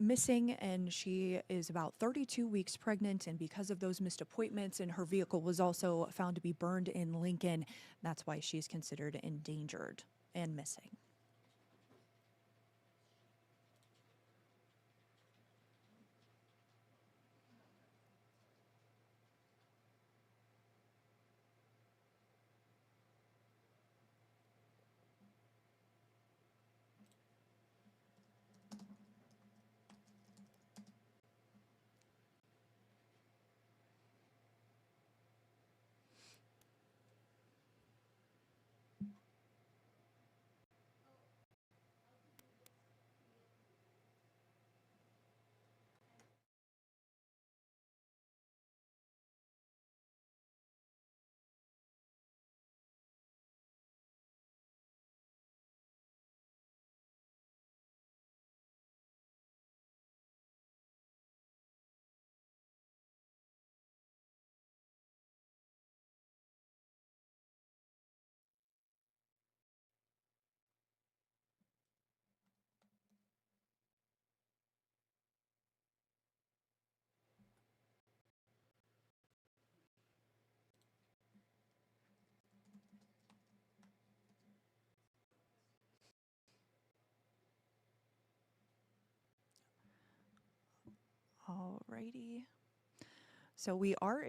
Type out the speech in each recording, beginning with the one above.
missing, and she is about 32 weeks pregnant, and because of those missed appointments, and her vehicle was also found to be burned in Lincoln, that's why she's considered endangered and missing. Alrighty. So we are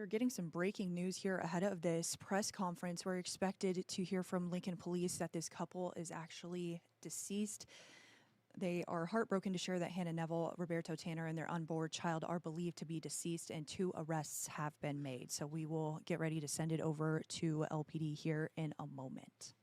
getting some breaking news here ahead of this press conference. We're expected to hear from Lincoln Police that this couple is actually deceased. They are heartbroken to share that Hannah Neville, Roberto Tanner, and their unborn child are believed to be deceased, and 2 arrests have been made. So we will get ready to send it over to LPD here in a moment.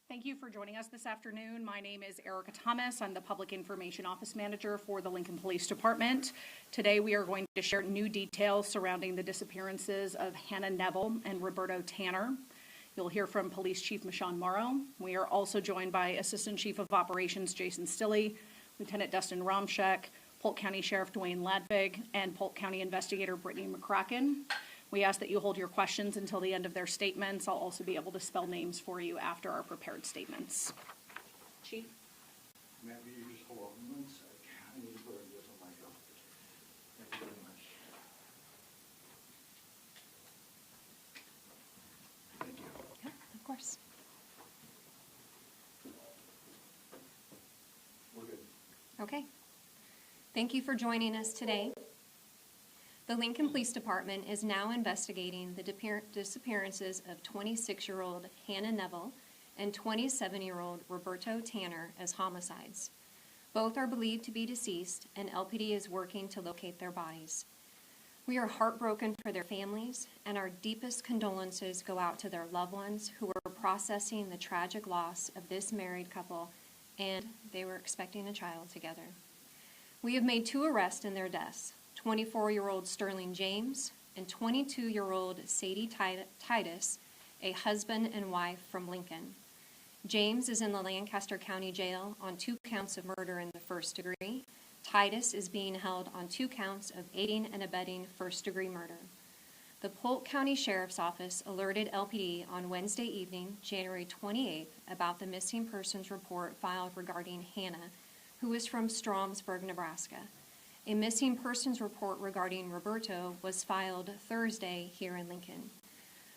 Thank you for joining us this afternoon. My name is Erica Thomas. I'm the Public Information Office Manager for the Lincoln Police Department. Today we are going to share new details surrounding the disappearances of Hannah Neville and Roberto Tanner. You'll hear from Police Chief Michonne Morrow. We are also joined by Assistant Chief of Operations Jason Stilley, Lieutenant Dustin Romshek, Polk County Sheriff Dwayne Ladvig, and Polk County Investigator Brittany McCracken. We ask that you hold your questions until the end of their statements. I'll also be able to spell names for you after our prepared statements. Chief? Maybe you just hold on 1 sec. I need to put a different mic up. Thank you very much. Thank you. Yeah, of course. We're good. Okay. Thank you for joining us today. The Lincoln Police Department is now investigating the disappearances of 26-year-old Hannah Neville and 27-year-old Roberto Tanner as homicides. Both are believed to be deceased, and LPD is working to locate their bodies. We are heartbroken for their families, and our deepest condolences go out to their loved ones who are processing the tragic loss of this married couple, and they were expecting a child together. We have made 2 arrests in their deaths, 24-year-old Sterling James and 22-year-old Sadie Titus, a husband and wife from Lincoln. James is in the Lancaster County Jail on 2 counts of murder in the first degree. Titus is being held on 2 counts of aiding and abetting first-degree murder. The Polk County Sheriff's Office alerted LPD on Wednesday evening, January 28th, about the missing persons report filed regarding Hannah, who is from Stromsburg, Nebraska. A missing persons report regarding Roberto was filed Thursday here in Lincoln.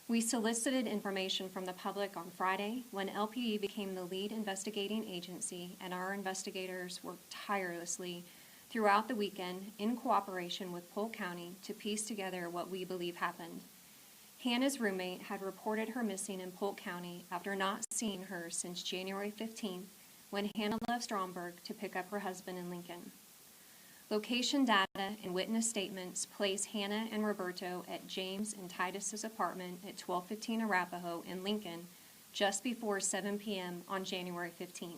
We solicited information from the public on Friday when LPD became the lead investigating agency, and our investigators worked tirelessly throughout the weekend in cooperation with Polk County to piece together what we believe happened. Hannah's roommate had reported her missing in Polk County after not seeing her since January 15th when Hannah left Stromberg to pick up her husband in Lincoln. Location data and witness statements place Hannah and Roberto at James and Titus's apartment at 1215 Arapahoe in Lincoln just before 7 p.m. on January 15th.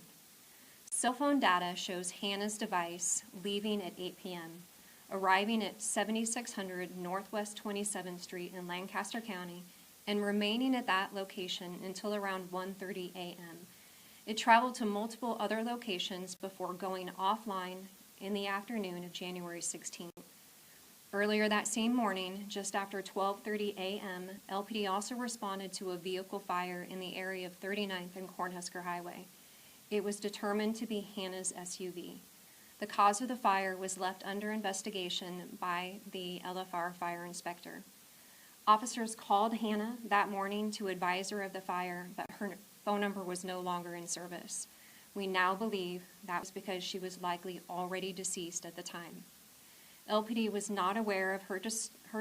Cell phone data shows Hannah's device leaving at 8 p.m., arriving at 7600 Northwest 27th Street in Lancaster County, and remaining at that location until around 1:30 a.m. It traveled to multiple other locations before going offline in the afternoon of January 16th. Earlier that same morning, just after 12:30 a.m., LPD also responded to a vehicle fire in the area of 39th and Cornhusker Highway. It was determined to be Hannah's SUV. The cause of the fire was left under investigation by the LFR fire inspector. Officers called Hannah that morning to advise her of the fire, but her phone number was no longer in service. We now believe that was because she was likely already deceased at the time. LPD was not aware of her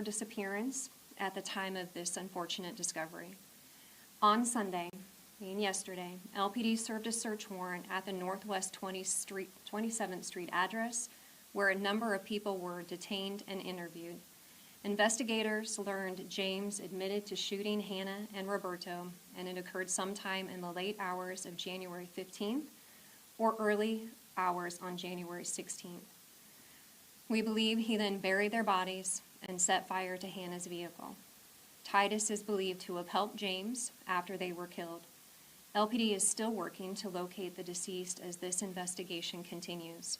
disappearance at the time of this unfortunate discovery. On Sunday, being yesterday, LPD served a search warrant at the Northwest 27th Street address, where a number of people were detained and interviewed. Investigators learned James admitted to shooting Hannah and Roberto, and it occurred sometime in the late hours of January 15th or early hours on January 16th. We believe he then buried their bodies and set fire to Hannah's vehicle. Titus is believed to have helped James after they were killed. LPD is still working to locate the deceased as this investigation continues.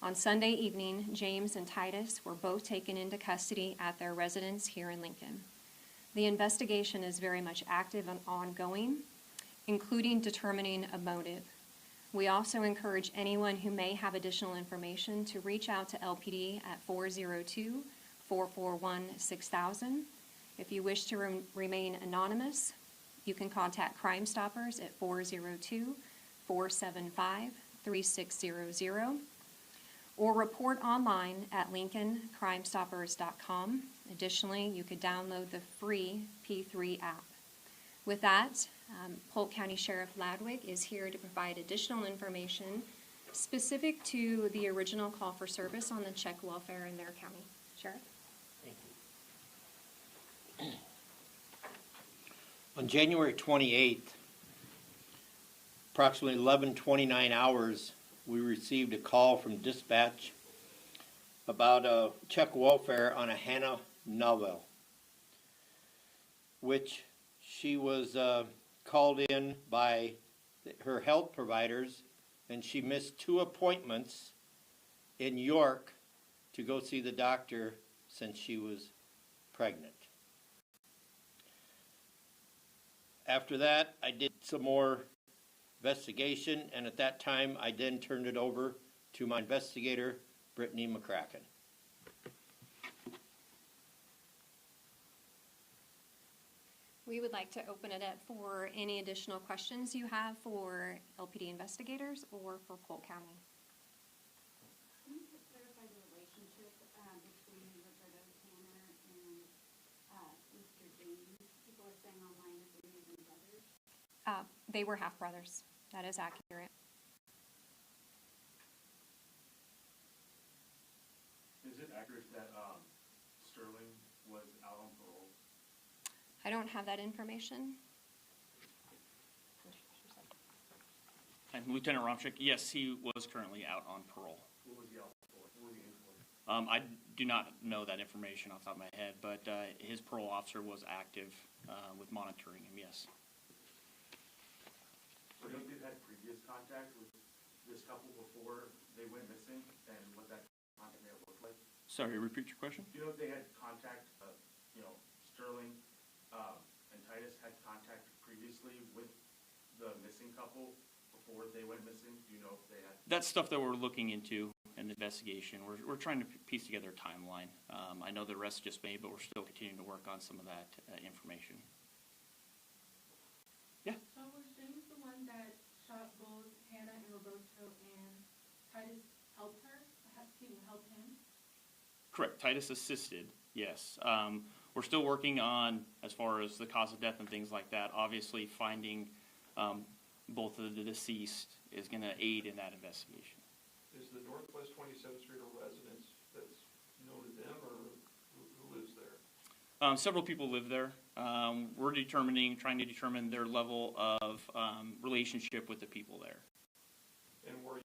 On Sunday evening, James and Titus were both taken into custody at their residence here in Lincoln. The investigation is very much active and ongoing, including determining a motive. We also encourage anyone who may have additional information to reach out to LPD at 402-441-6000. If you wish to remain anonymous, you can contact Crime Stoppers at 402-475-3600 or report online at lincolncrimestoppers.com. Additionally, you could download the free P3 app. With that, Polk County Sheriff Ladwig is here to provide additional information specific to the original call for service on the check welfare in their county. Sheriff? Thank you. On January 28th, approximately 11:29 hours, we received a call from dispatch about a check welfare on a Hannah Novell, which she was called in by her health providers, and she missed 2 appointments in York to go see the doctor since she was pregnant. After that, I did some more investigation, and at that time, I then turned it over to my investigator, Brittany McCracken. We would like to open it up for any additional questions you have for LPD investigators or for Polk County. Can you just clarify the relationship between Roberto Tanner and Mr. James? People are saying online that they're even brothers. They were half brothers. That is accurate. Is it accurate that Sterling was out on parole? I don't have that information. I'm Lieutenant Romchik. Yes, he was currently out on parole. What was he out for? What was he in for? I do not know that information off the top of my head, but his parole officer was active with monitoring him, yes. So you know if they've had previous contact with this couple before they went missing, and what that contact may have looked like? Sorry, repeat your question? Do you know if they had contact, Sterling and Titus had contact previously with the missing couple before they went missing? Do you know if they had? That's stuff that we're looking into in the investigation. We're trying to piece together a timeline. I know the arrest just made, but we're still continuing to work on some of that information. Yeah. So was James the one that shot both Hannah and Roberto, and Titus helped her? He helped him? Correct. Titus assisted, yes. We're still working on, as far as the cause of death and things like that. Obviously, finding both of the deceased is going to aid in that investigation. Is the Northwest 27th Street a residence that's known to them, or who lives there? Several people live there. We're trying to determine their level of relationship with the people there. And were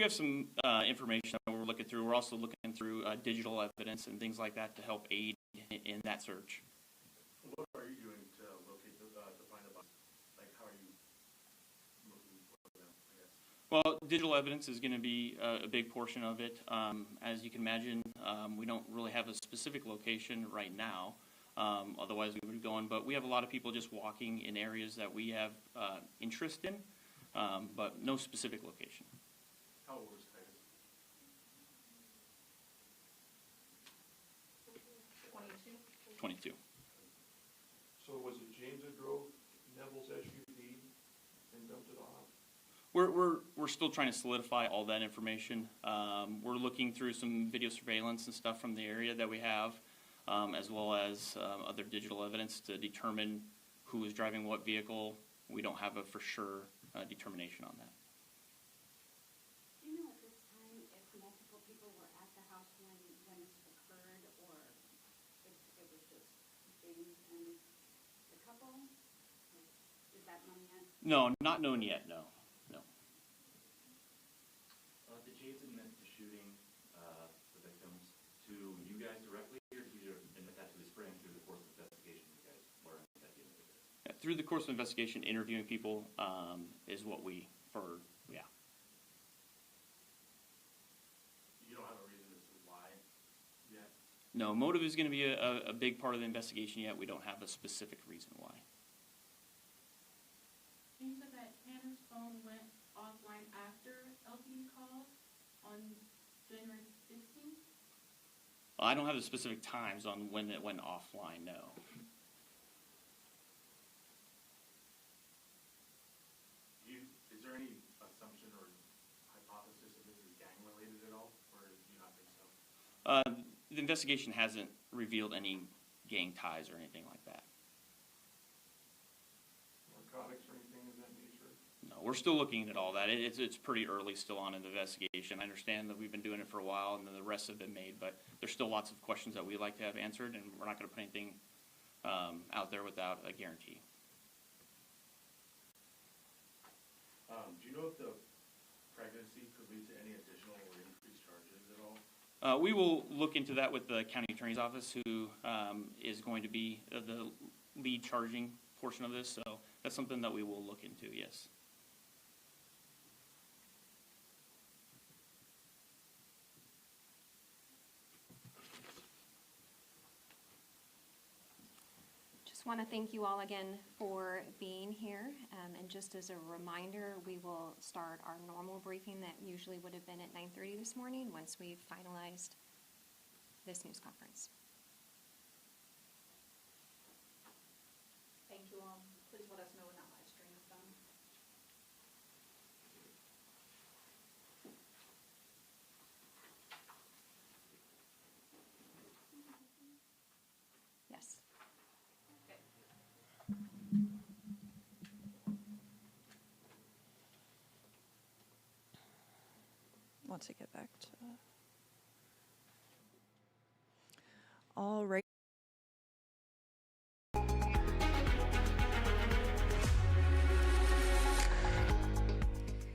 We have some information that we're looking through. We're also looking through digital evidence and things like that to help aid in that search. What are you doing to locate to find the bodies? Like, how are you looking for them, I guess? Well, digital evidence is going to be a big portion of it. As you can imagine, we don't really have a specific location right now. Otherwise, we would be going. But we have a lot of people just walking in areas that we have interest in, but no specific location. How old was Titus? 22. So was it James that drove Neville's SUV and dumped it off? We're still trying to solidify all that information. We're looking through some video surveillance and stuff from the area that we have, as well as other digital evidence to determine who was driving what vehicle. We don't have a for sure determination on that. Do you know at this time if multiple people were at the house when this occurred, or if it was just James and the couple? Is that known yet? No, not known yet, no. Did James admit to shooting the victims to you guys directly, or did you admit that to his friend through the course of investigation you guys learned that he admitted it? Yeah, through the course of investigation, interviewing people is what we heard, yeah. You don't have a reason as to why yet? No, motive is going to be a big part of the investigation yet. We don't have a specific reason why. You said that Hannah's phone went offline after LPD called on January 16th? I don't have the specific times on when it went offline, no. Is there any assumption or hypothesis that this is gang related at all, or do you not think so? The investigation hasn't revealed any gang ties or anything like that. Narcotics or anything of that nature? No, we're still looking at all that. It's pretty early still on in the investigation. I understand that we've been doing it for a while and then the rest have been made, but there's still lots of questions that we'd like to have answered, and we're not going to put anything out there without a guarantee. Do you know if the pregnancy could lead to any additional or increased charges at all? We will look into that with the county attorney's office, who is going to be the lead charging portion of this, so that's something that we will look into, yes. Just want to thank you all again for being here. And just as a reminder, we will start our normal briefing that usually would have been at 9:30 this morning once we've finalized this news conference. Thank you all. Please let us know when that live stream is done. Yes. Once I get back to. All right.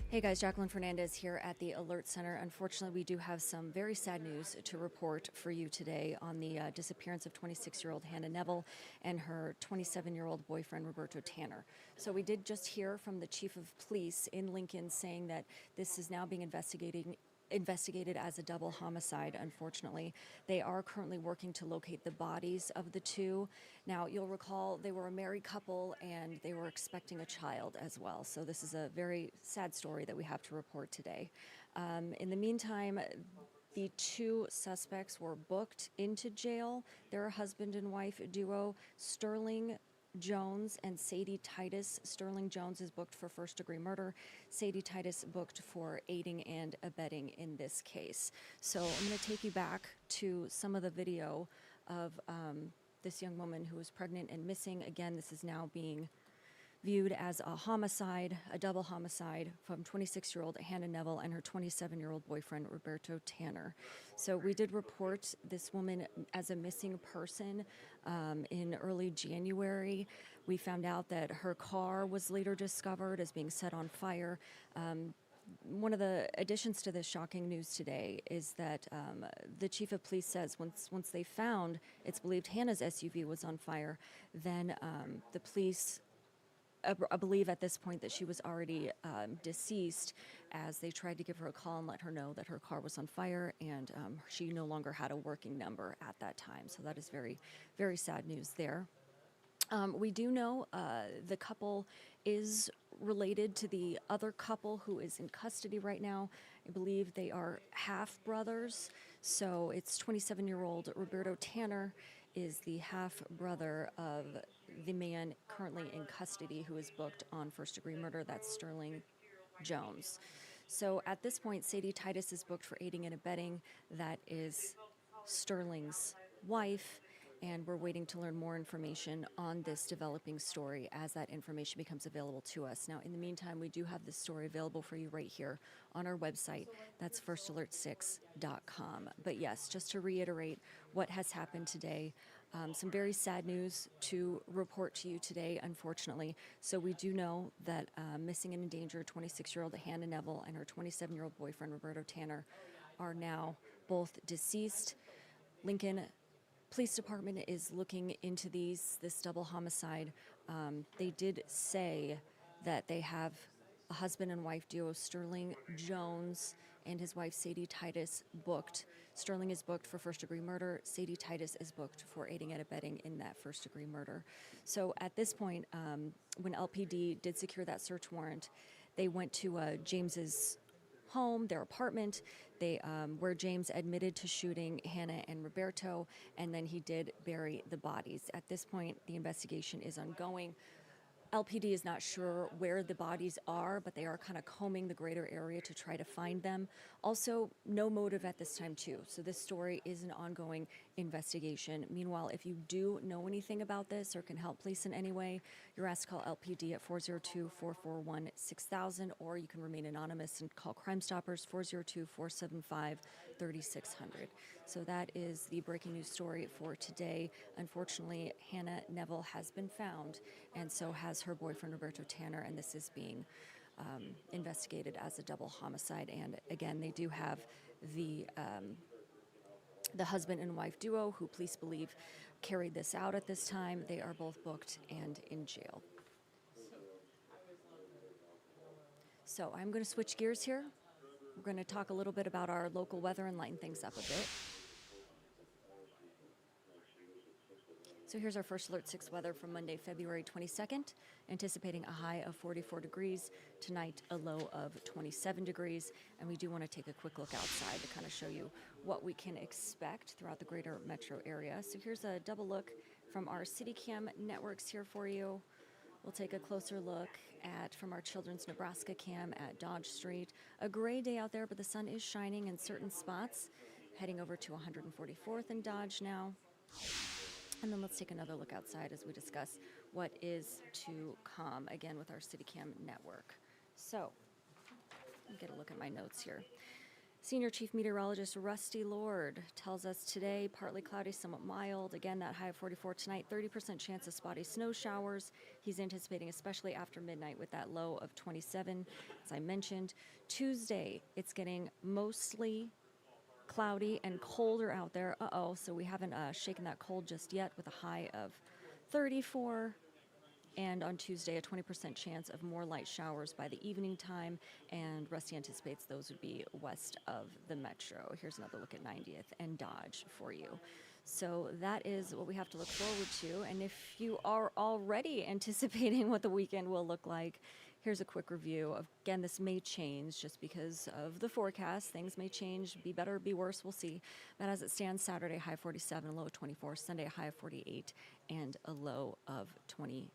Hey guys, Jacqueline Fernandez here at the Alert Center. Unfortunately, we do have some very sad news to report for you today on the disappearance of 26-year-old Hannah Neville and her 27-year-old boyfriend, Roberto Tanner. So we did just hear from the chief of police in Lincoln saying that this is now being investigated as a double homicide, unfortunately. They are currently working to locate the bodies of the two. Now, you'll recall they were a married couple and they were expecting a child as well. So this is a very sad story that we have to report today. In the meantime, the two suspects were booked into jail. They're a husband and wife duo, Sterling Jones and Sadie Titus. Sterling Jones is booked for first-degree murder. Sadie Titus booked for aiding and abetting in this case. So I'm going to take you back to some of the video of this young woman who was pregnant and missing. Again, this is now being viewed as a homicide, a double homicide from 26-year-old Hannah Neville and her 27-year-old boyfriend, Roberto Tanner. So we did report this woman as a missing person in early January. We found out that her car was later discovered as being set on fire. one of the additions to this shocking news today is that the chief of police says once they found, it's believed Hannah's SUV was on fire, then the police believe at this point that she was already deceased, as they tried to give her a call and let her know that her car was on fire, and she no longer had a working number at that time. So that is very, very sad news there. We do know the couple is related to the other couple who is in custody right now. I believe they are half brothers. So it's 27-year-old Roberto Tanner is the half brother of the man currently in custody who is booked on first-degree murder. That's Sterling Jones. So at this point, Sadie Titus is booked for aiding and abetting. That is Sterling's wife. And we're waiting to learn more information on this developing story as that information becomes available to us. Now, in the meantime, we do have this story available for you right here on our website. That's firstalert6.com. But yes, just to reiterate what has happened today, some very sad news to report to you today, unfortunately. So we do know that missing and endangered 26-year-old Hannah Neville and her 27-year-old boyfriend, Roberto Tanner, are now both deceased. Lincoln Police Department is looking into this double homicide. They did say that they have a husband and wife duo, Sterling Jones and his wife Sadie Titus, booked. Sterling is booked for first-degree murder. Sadie Titus is booked for aiding and abetting in that first-degree murder. So at this point, when LPD did secure that search warrant, they went to James's home, their apartment, where James admitted to shooting Hannah and Roberto, and then he did bury the bodies. At this point, the investigation is ongoing. LPD is not sure where the bodies are, but they are kind of combing the greater area to try to find them. Also, no motive at this time, too. So this story is an ongoing investigation. Meanwhile, if you do know anything about this or can help police in any way, you're asked to call LPD at 402-441-6000, or you can remain anonymous and call Crime Stoppers 402-475-3600. So that is the breaking news story for today. Unfortunately, Hannah Neville has been found, and so has her boyfriend, Roberto Tanner, and this is being investigated as a double homicide. And again, they do have the husband and wife duo who police believe carried this out at this time. They are both booked and in jail. So I'm going to switch gears here. We're going to talk a little bit about our local weather and lighten things up a bit. So here's our First Alert 6 weather from Monday, February 22nd, anticipating a high of 44 degrees, tonight a low of 27 degrees, and we do want to take a quick look outside to kind of show you what we can expect throughout the greater metro area. So here's a double look from our CityCam networks here for you. We'll take a closer look from our Children's Nebraska cam at Dodge Street. A gray day out there, but the sun is shining in certain spots. Heading over to 144th and Dodge now. And then let's take another look outside as we discuss what is to come, again with our CityCam network. So, let me get a look at my notes here. Senior Chief Meteorologist Rusty Lord tells us today, partly cloudy, somewhat mild. Again, that high of 44 tonight, 30% chance of spotty snow showers. He's anticipating, especially after midnight, with that low of 27, as I mentioned. Tuesday, it's getting mostly cloudy and colder out there. So we haven't shaken that cold just yet, with a high of 34. And on Tuesday, a 20% chance of more light showers by the evening time, and Rusty anticipates those would be west of the metro. Here's another look at 90th and Dodge for you. So that is what we have to look forward to. And if you are already anticipating what the weekend will look like, here's a quick review. Again, this may change just because of the forecast. Things may change, be better, be worse, we'll see. But as it stands, Saturday, high 47, a low of 24. Sunday, a high of 48, and a low of 25.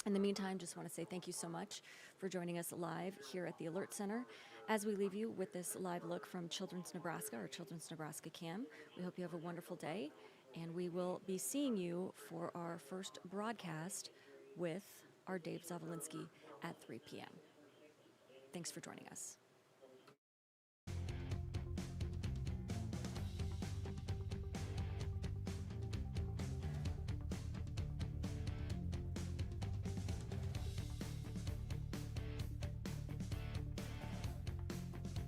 In the meantime, just want to say thank you so much for joining us live here at the Alert Center. As we leave you with this live look from Children's Nebraska, or Children's Nebraska Cam, we hope you have a wonderful day, and we will be seeing you for our first broadcast with our Dave Zavolinsky at 3 p.m. Thanks for joining us.